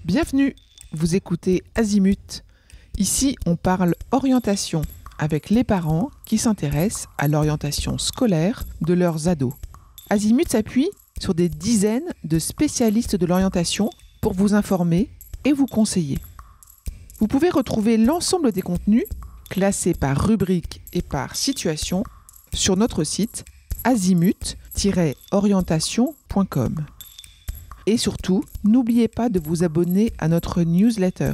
Bienvenue, vous écoutez Azimut. Ici, on parle orientation avec les parents qui s'intéressent à l'orientation scolaire de leurs ados. Azimut s'appuie sur des dizaines de spécialistes de l'orientation pour vous informer et vous conseiller. Vous pouvez retrouver l'ensemble des contenus classés par rubrique et par situation sur notre site azimut-orientation.com. Et surtout, n'oubliez pas de vous abonner à notre newsletter.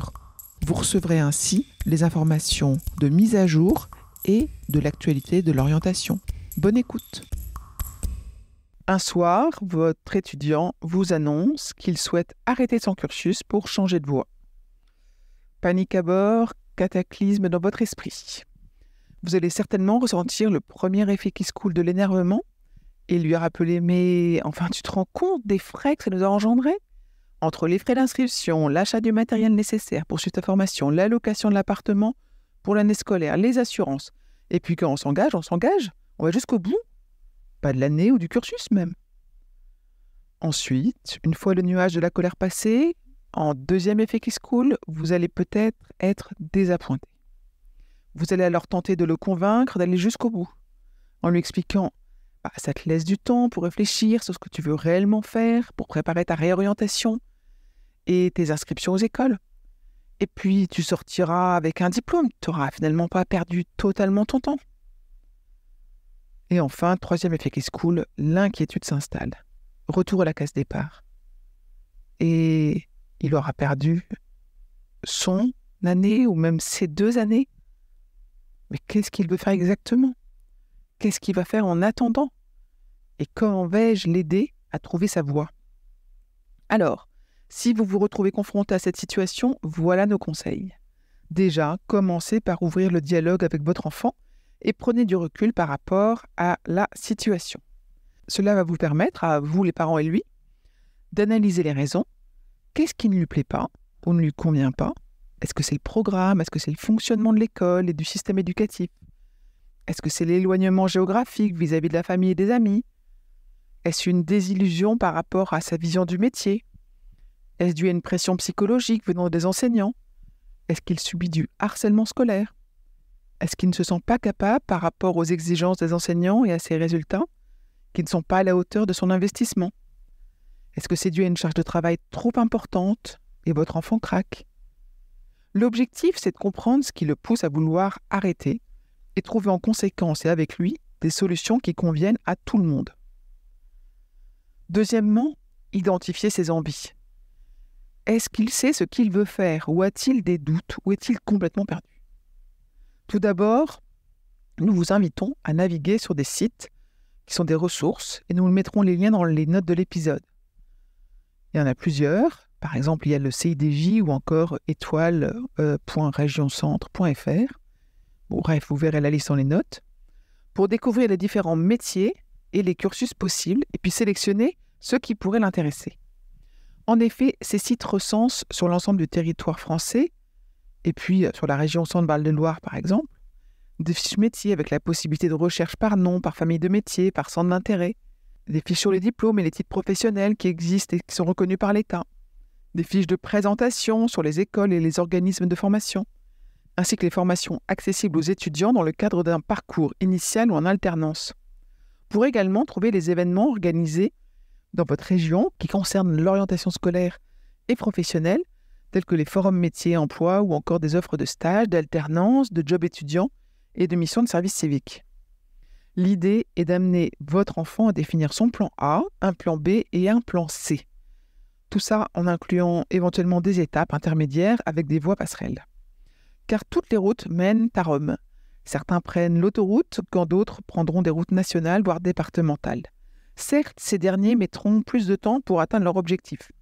Vous recevrez ainsi les informations de mise à jour et de l'actualité de l'orientation. Bonne écoute. Un soir, votre étudiant vous annonce qu'il souhaite arrêter son cursus pour changer de voie. Panique à bord, cataclysme dans votre esprit. Vous allez certainement ressentir le premier effet qui se coule de l'énervement et lui rappeler « Mais enfin, tu te rends compte des frais que ça nous a engendrés ? Entre les frais d'inscription, l'achat du matériel nécessaire pour suite à formation, l'allocation de l'appartement pour l'année scolaire, les assurances. Et puis quand on s'engage, on va jusqu'au bout. Pas de l'année ou du cursus même. » Ensuite, une fois le nuage de la colère passé, en deuxième effet qui se coule, vous allez peut-être être désappointé. Vous allez alors tenter de le convaincre d'aller jusqu'au bout, en lui expliquant ça te laisse du temps pour réfléchir sur ce que tu veux réellement faire, pour préparer ta réorientation et tes inscriptions aux écoles. Et puis, tu sortiras avec un diplôme. Tu n'auras finalement pas perdu totalement ton temps. Et enfin, troisième effet qui se coule, l'inquiétude s'installe. Retour à la case départ. Et il aura perdu son année ou même ses 2 années. Mais qu'est-ce qu'il veut faire exactement ? Qu'est-ce qu'il va faire en attendant ? Et comment vais-je l'aider à trouver sa voie ? Alors, si vous vous retrouvez confronté à cette situation, voilà nos conseils. Déjà, commencez par ouvrir le dialogue avec votre enfant et prenez du recul par rapport à la situation. Cela va vous permettre, à vous les parents et lui, d'analyser les raisons. Qu'est-ce qui ne lui plaît pas ou ne lui convient pas ? Est-ce que c'est le programme ? Est-ce que c'est le fonctionnement de l'école et du système éducatif ? Est-ce que c'est l'éloignement géographique vis-à-vis de la famille et des amis ? Est-ce une désillusion par rapport à sa vision du métier ? Est-ce dû à une pression psychologique venant des enseignants ? Est-ce qu'il subit du harcèlement scolaire ? Est-ce qu'il ne se sent pas capable par rapport aux exigences des enseignants et à ses résultats, qui ne sont pas à la hauteur de son investissement ? Est-ce que c'est dû à une charge de travail trop importante et votre enfant craque ? L'objectif, c'est de comprendre ce qui le pousse à vouloir arrêter et trouver en conséquence et avec lui des solutions qui conviennent à tout le monde. Deuxièmement, identifier ses envies. Est-ce qu'il sait ce qu'il veut faire ou a-t-il des doutes ou est-il complètement perdu ? Tout d'abord, nous vous invitons à naviguer sur des sites qui sont des ressources et nous mettrons les liens dans les notes de l'épisode. Il y en a plusieurs. Par exemple, il y a le CIDJ ou encore étoile.regioncentre.fr. Bref, vous verrez la liste dans les notes. Pour découvrir les différents métiers et les cursus possibles et puis sélectionner ceux qui pourraient l'intéresser. En effet, ces sites recensent sur l'ensemble du territoire français et puis sur la région Centre-Val de Loire par exemple, des fiches métiers avec la possibilité de recherche par nom, par famille de métiers, par centre d'intérêt, des fiches sur les diplômes et les titres professionnels qui existent et qui sont reconnus par l'État, des fiches de présentation sur les écoles et les organismes de formation, ainsi que les formations accessibles aux étudiants dans le cadre d'un parcours initial ou en alternance. Vous pourrez également trouver les événements organisés dans votre région qui concernent l'orientation scolaire et professionnelle, tels que les forums métiers emploi ou encore des offres de stage, d'alternance, de jobs étudiants et de missions de service civique. L'idée est d'amener votre enfant à définir son plan A, un plan B et un plan C. Tout ça en incluant éventuellement des étapes intermédiaires avec des voies passerelles. Car toutes les routes mènent à Rome. Certains prennent l'autoroute, quand d'autres prendront des routes nationales, voire départementales. Certes, ces derniers mettront plus de temps pour atteindre leur objectif,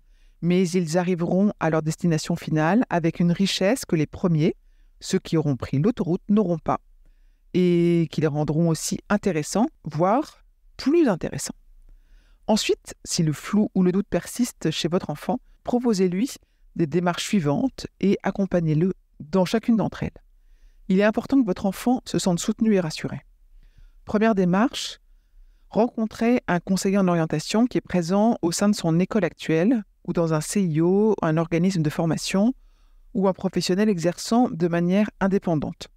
mais ils arriveront à leur destination finale avec une richesse que les premiers, ceux qui auront pris l'autoroute, n'auront pas, et qui les rendront aussi intéressants, voire plus intéressants. Ensuite, si le flou ou le doute persiste chez votre enfant, proposez-lui des démarches suivantes et accompagnez-le dans chacune d'entre elles. Il est important que votre enfant se sente soutenu et rassuré. Première démarche, rencontrez un conseiller en orientation qui est présent au sein de son école actuelle ou dans un CIO, un organisme de formation ou un professionnel exerçant de manière indépendante.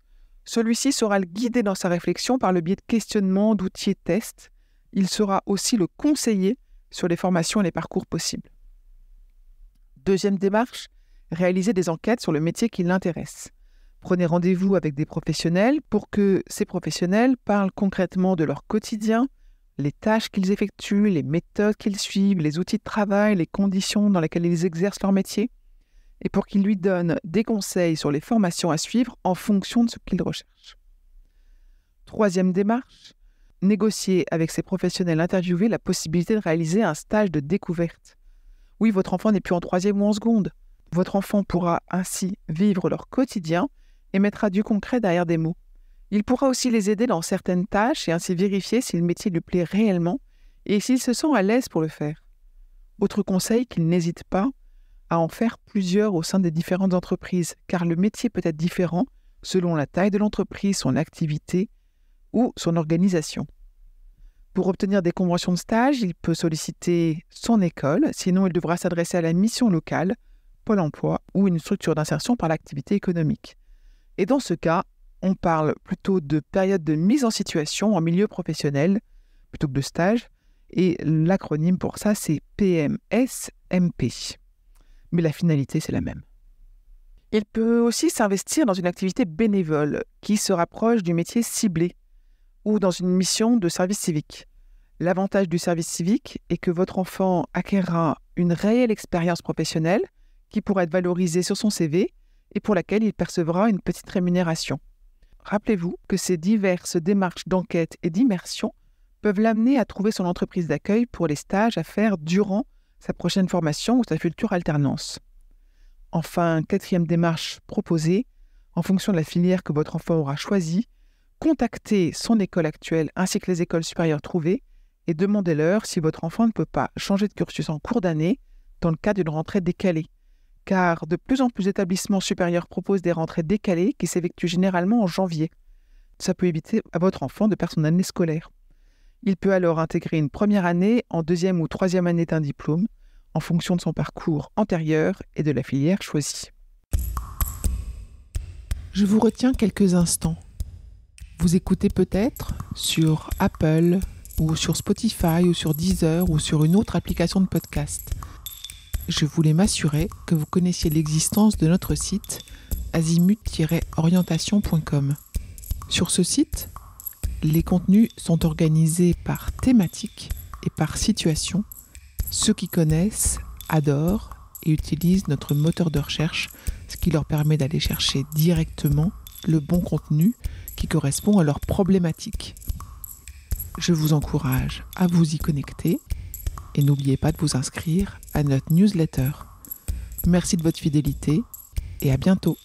Celui-ci saura le guider dans sa réflexion par le biais de questionnements, d'outils et de tests. Il sera aussi le conseiller sur les formations et les parcours possibles. Deuxième démarche, réaliser des enquêtes sur le métier qui l'intéresse. Prenez rendez-vous avec des professionnels pour que ces professionnels parlent concrètement de leur quotidien, les tâches qu'ils effectuent, les méthodes qu'ils suivent, les outils de travail, les conditions dans lesquelles ils exercent leur métier, et pour qu'ils lui donnent des conseils sur les formations à suivre en fonction de ce qu'ils recherchent. Troisième démarche, négocier avec ces professionnels interviewés la possibilité de réaliser un stage de découverte. Oui, votre enfant n'est plus en troisième ou en seconde. Votre enfant pourra ainsi vivre leur quotidien et mettra du concret derrière des mots. Il pourra aussi les aider dans certaines tâches et ainsi vérifier si le métier lui plaît réellement et s'il se sent à l'aise pour le faire. Autre conseil, qu'il n'hésite pas à en faire plusieurs au sein des différentes entreprises, car le métier peut être différent selon la taille de l'entreprise, son activité ou son organisation. Pour obtenir des conventions de stage, il peut solliciter son école, sinon il devra s'adresser à la mission locale, Pôle emploi ou une structure d'insertion par l'activité économique. Et dans ce cas, on parle plutôt de période de mise en situation en milieu professionnel plutôt que de stage, et l'acronyme pour ça c'est PMSMP. Mais la finalité c'est la même. Il peut aussi s'investir dans une activité bénévole qui se rapproche du métier ciblé ou dans une mission de service civique. L'avantage du service civique est que votre enfant acquérera une réelle expérience professionnelle qui pourra être valorisée sur son CV et pour laquelle il percevra une petite rémunération. Rappelez-vous que ces diverses démarches d'enquête et d'immersion peuvent l'amener à trouver son entreprise d'accueil pour les stages à faire durant sa prochaine formation ou sa future alternance. Enfin, quatrième démarche proposée, en fonction de la filière que votre enfant aura choisie, contactez son école actuelle ainsi que les écoles supérieures trouvées et demandez-leur si votre enfant ne peut pas changer de cursus en cours d'année dans le cas d'une rentrée décalée. Car de plus en plus d'établissements supérieurs proposent des rentrées décalées qui s'effectuent généralement en janvier. Ça peut éviter à votre enfant de perdre son année scolaire. Il peut alors intégrer une première année en deuxième ou troisième année d'un diplôme en fonction de son parcours antérieur et de la filière choisie. Je vous retiens quelques instants. Vous écoutez peut-être sur Apple ou sur Spotify ou sur Deezer ou sur une autre application de podcast. Je voulais m'assurer que vous connaissiez l'existence de notre site azimut-orientation.com. Sur ce site, les contenus sont organisés par thématique et par situation. Ceux qui connaissent adorent et utilisent notre moteur de recherche, ce qui leur permet d'aller chercher directement le bon contenu qui correspond à leur problématique. Je vous encourage à vous y connecter et n'oubliez pas de vous inscrire à notre newsletter. Merci de votre fidélité et à bientôt.